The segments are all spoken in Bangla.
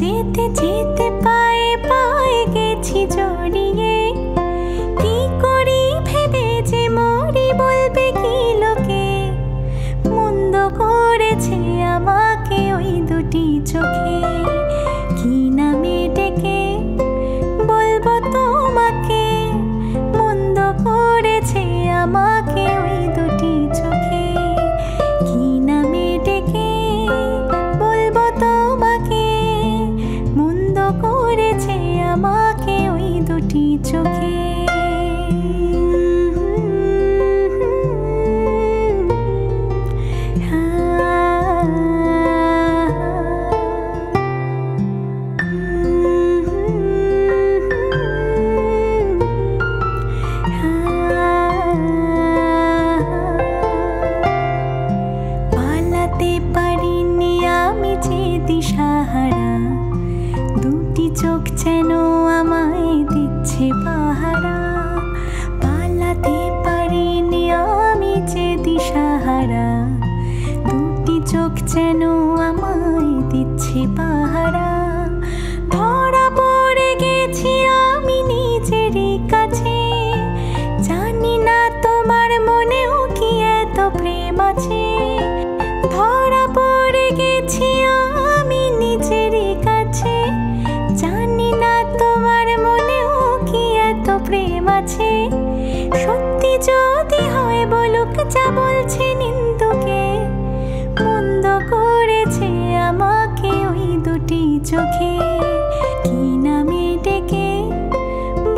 যেতে যেতে পায়ে পায়ে গেছি জড়িয়ে, কি করি ভেবে যে মরি বলবে কি লোকে। মন্দ করেছে আমাকে ওই দুটি চোখে, কি নামে ডেকে বলবো তোমাকে। মন্দ করেছে আমাকে ওই দুটি চোখে, কি নামে ডেকে বলবো তোমাকে। মন্দ করেছে আমাকে ওই দুটি চোখে। পারিনি আমি যে দিশাহারা, দুটি চোখ যেন আমায় দিচ্ছে পাহারা। পালাতে পারিনি আমি যে দিশাহারা, দুটি চোখ যেন আমায় দিচ্ছে পাহারা। ধরা পড়ে গেছি আমি নিজেরই কাছে, জানি না তোমার মনেও কি এত প্রেম আছে। ধরা পড়ে গেছি আমি নিজেরই কাছে, জানি না তোমার মনেও কি এত প্রেম আছে। সত্যি যদি হয় বলুক যা বলছে নিন্দুকে, মন্দ করেছে আমাকে ওই দুটি চোখে, কি নামে ডেকে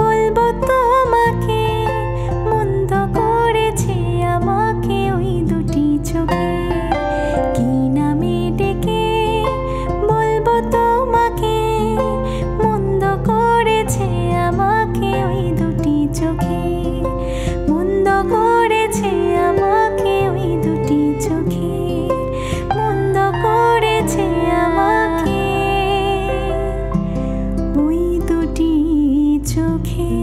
বলবো তোমাকে। মন্দ করেছে আমাকে ওই দুটি চোখে, কি নামে ডেকে বলবো তোমাকে। মন্দ করেছে আমাকে ওই দুটি চোখে, মন্দ করেছে আমাকে ওই দুটি চোখে, মন্দ করেছে আমাকে ওই দুটি চোখে।